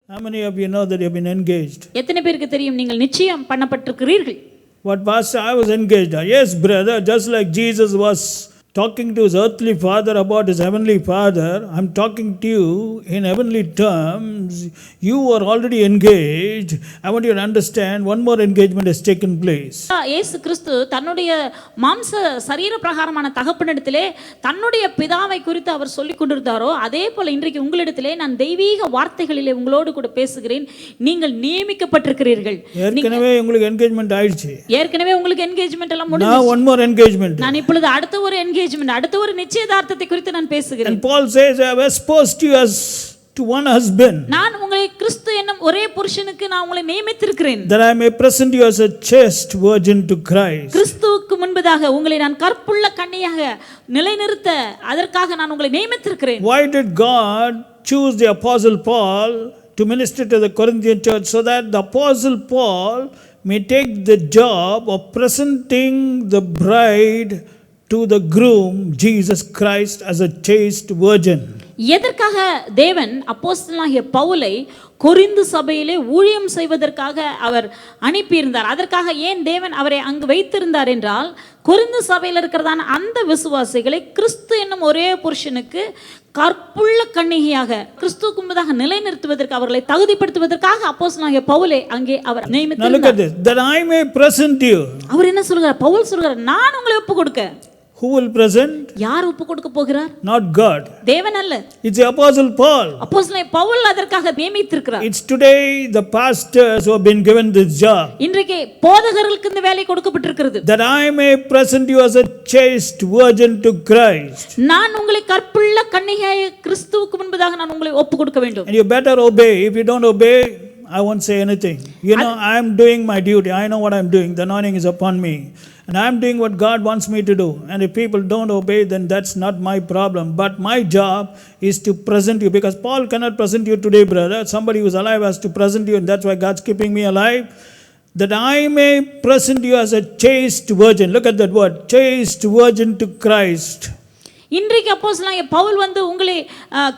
How many of you know that you have been engaged? எத்தனை பேருக்கு தெரியும் நீங்கள் நிச்சயம் பண்ணப்பட்டிருக்கிறீர்கள்? What pastor, I was engaged. Yes, brother, just like Jesus was talking to his earthly father about his heavenly father, I'm talking to you in heavenly terms. You are already engaged. I want you to understand one more engagement has taken place. இயேசு கிறிஸ்து தன்னுடைய மாம்ச சரீர பிரகாரமான தகப்பனிடத்திலே தன்னுடைய பிதாவை குறித்து அவர் சொல்லிக் கொண்டிருந்தாரோ அதே போல இன்றைக்கு உங்களிடத்திலே நான் தெய்வீக வார்த்தைகளிலே உங்களோடு கூட பேசுகிறேன். நீங்கள் நியமிக்கப்பட்டிருக்கிறீர்கள். ஏற்கனவே உங்களுக்கு என்கேஜ்மெண்ட் ஆயிடுச்சு. ஏற்கனவே உங்களுக்கு என்கேஜ்மெண்ட் எல்லாம் முடிஞ்சிருச்சு. Now one more engagement. நான் இப்பொழுது அடுத்த ஒரு அடுத்த ஒரு நிச்சயதார்த்தத்தை குறித்து நான் பேசுகிறேன். And Paul says, I have espoused you as to one husband. நான் உங்களை கிறிஸ்து என்னும் ஒரே புருஷனுக்கு நான் உங்களை நியமித்திருக்கிறேன். That I may present you as a chaste virgin to Christ. கிறிஸ்துவுக்கு முன்பதாக உங்களை நான் கற்புள்ள கன்னியாக நிலைநிறுத்த அதற்காக நான் உங்களை நியமித்திருக்கிறேன். Why did God choose the apostle Paul to minister to the Corinthian church so that the apostle Paul may take the job of presenting the bride to the groom Jesus Christ as a chaste virgin? எதற்காக தேவன் அப்போஸ்தலனாகிய பவுலை Corinth சபையிலே ஊழியம் செய்வதற்காக அவர் அனுப்பியிருந்தார்? அதற்காக ஏன் தேவன் அவரை அங்கு வைத்திருந்தார் என்றால், கொரிந்து சபையில் இருக்கிறதான அந்த விசுவாசிகளை கிறிஸ்து என்னும் ஒரே புருஷனுக்கு கற்புள்ள கன்னிகையாக கிறிஸ்துவுக்கு முன்பதாக நிலைநிறுத்துவதற்கு அவர்களை தகுதிப்படுத்துவதற்காக அப்போஸ்தலனாகிய பவுலை அங்கே அவர் நியமித்திருந்தார். That I may present you. அவர் என்ன சொல்கிறார்? பவுல் சொல்கிறார், நான் உங்களை ஒப்பு கொடுக்க. Who will present? யார் ஒப்பு கொடுக்க போகிறார்? Not God. தேவன் அல்ல. It's the apostle Paul. அப்போஸ்தலன் பவுல் அதற்காக நியமித்திருக்கிறார். It's today the pastors who have been given this job. இன்றைக்கு போதகர்களுக்கு இந்த வேலை கொடுக்கப்பட்டிருக்கிறது. That I may present you as a chaste virgin to Christ. நான் உங்களை கற்புள்ள கன்னிகையாக கிறிஸ்துவுக்கு முன்பதாக நான் உங்களை ஒப்பு கொடுக்க வேண்டும். And you better obey. If you don't obey, I won't say anything. You know, I am doing my duty. I know what I am doing. The anointing is upon me. And I am doing what God wants me to do. And if people don't obey, then that's not my problem. But my job is to present you. Because Paul cannot present you today, brother. Somebody who's alive has to present you. And that's why God's keeping me alive. That I may present you as a chaste virgin. Look at that word. Chaste virgin to Christ. இன்றைக்கு அப்போஸ்தலனாகிய பவுல் வந்து உங்களை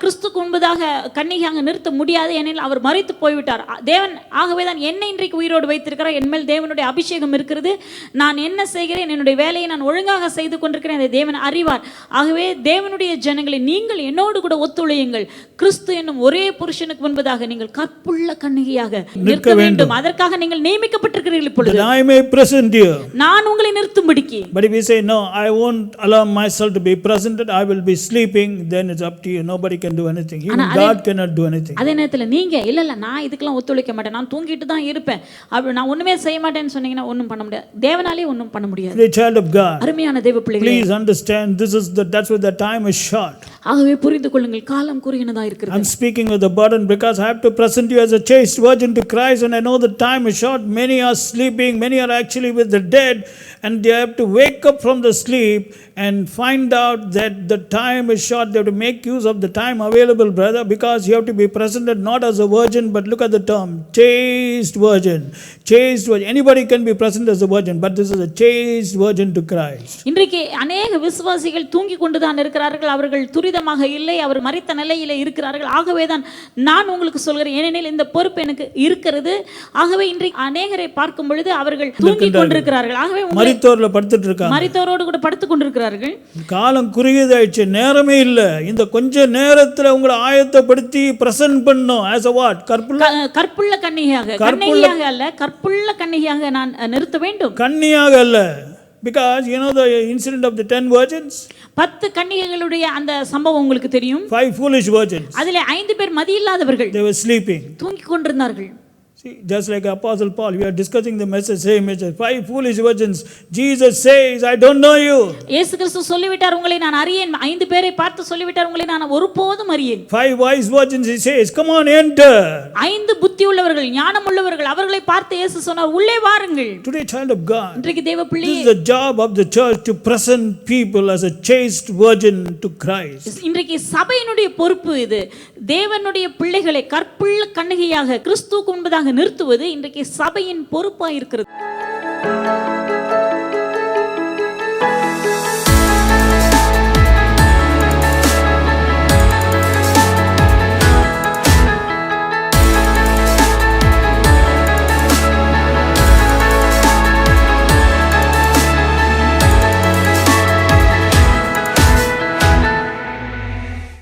கிறிஸ்துவுக்கு முன்பதாக கன்னிகையாக நிறுத்த முடியாது, ஏனெனில் அவர் மரித்து போய்விட்டார். தேவன் ஆகவே தான் என்னை இன்றைக்கு உயிரோடு வைத்திருக்கிறார். என்மேல் தேவனுடைய அபிஷேகம் இருக்கிறது. நான் என்ன செய்கிறேன், என்னுடைய வேலையை நான் ஒழுங்காக செய்து கொண்டிருக்கிறேன், அதை தேவன் அறிவார். ஆகவே தேவனுடைய ஜனங்களை நீங்கள் என்னோடு கூட ஒத்துழையுங்கள். கிறிஸ்து என்னும் ஒரே புருஷனுக்கு முன்பதாக நீங்கள் கற்புள்ள கன்னிகையாக நிற்க வேண்டும். அதற்காக நீங்கள் நியமிக்கப்பட்டிருக்கிறீர்கள். இப்பொழுது I may present you. நான் உங்களை நிறுத்தும்படிக்கு. But if you say no, I won't allow myself to be present, I will be sleeping, then it's up to you. Nobody can do anything. Even God cannot do anything. அதே நேரத்துல நீங்க இல்ல நான் இதுக்கெல்லாம் ஒத்துழைக்க மாட்டேன், நான் தூங்கிட்டு தான் இருப்பேன், அப்படி நான் ஒண்ணுமே செய்ய மாட்டேன்னு சொன்னீங்கன்னா ஒண்ணும் பண்ண முடியாது. தேவனாலே ஒண்ணும் பண்ண முடியாது. The child of God, அருமையான தேவ பிள்ளைகளே, please understand, that's why the time is short. ஆகவே புரிந்து கொள்ளுங்கள், காலம் குறுகினதா இருக்கிறது. I'm speaking with a burden because I have to present you as a chaste virgin to Christ, and I know the time is short. Many are sleeping, many are actually with the dead, and they have to wake up from the sleep and find out that the time is short. They have to make use of the time available, brother, because you have to be presented not as a virgin, but look at the term, chaste virgin. Chaste virgin. Anybody can be presented as a virgin, but this is a chaste virgin to Christ. இன்றைக்கு अनेक விசுவாசிகள் தூங்கி கொண்டு தான் இருக்கிறார்கள். அவர்கள் துரிதமாக இல்லை, அவர் மரித்த நிலையிலே இருக்கிறார்கள். ஆகவே தான் நான் உங்களுக்கு சொல்கிறேன், ஏனெனில் இந்த பொறுப்பு எனக்கு இருக்கிறது. ஆகவே இன்றைக்கு अनेகரை பார்க்கும் பொழுது அவர்கள் தூங்கி கொண்டிருக்கிறார்கள். ஆகவே மரித்தோர்ல படுத்துட்டு இருக்காங்க. மரித்தோரோடு கூட படுத்துக் கொண்டிருக்கிறார்கள். காலம் குறுகியதாயிடுச்சு, நேரமே இல்ல. இந்த கொஞ்ச நேரத்துல உங்களை ஆயத்தப்படுத்தி பிரசன்ட் பண்ணோம் as a what? கற்புள்ள கன்னிகையாக, கன்னிகையாக அல்ல, கற்புள்ள கன்னிகையாக நான் நிறுத்த வேண்டும். கன்னியாக அல்ல. Because you know the incident of the 10 virgins? 10 கன்னிகைகளுடைய அந்த சம்பவம் உங்களுக்கு தெரியும். 5 foolish virgins. அதிலே 5 பேர் மதியில்லாதவர்கள். They were sleeping. தூங்கிக் கொண்டிருந்தார்கள். See, just like Apostle Paul, we are discussing the message, same message. 5 foolish virgins. Jesus says, I don't know you. இயேசு கிறிஸ்து சொல்லிவிட்டார், உங்களை நான் அறியேன். 5 பேரை பார்த்து சொல்லிவிட்டார், உங்களை நான் ஒருபோதும் அறியேன். 5 wise virgins, he says, come on, enter. 5 புத்தி உள்ளவர்கள், ஞானம் உள்ளவர்கள், அவர்களை பார்த்து இயேசு சொன்னார், உள்ளே வாருங்கள். Today, child of God, இன்றைக்கு தேவ பிள்ளையே, this is the job of the church to present people as a chaste virgin to Christ. இன்றைக்கு சபையினுடைய பொறுப்பு இது. தேவனுடைய பிள்ளைகளை கற்புள்ள கன்னிகையாக கிறிஸ்துவுக்கு முன்பதாக நிறுத்துவது இன்றைக்கு சபையின் பொறுப்பாக இருக்கிறது.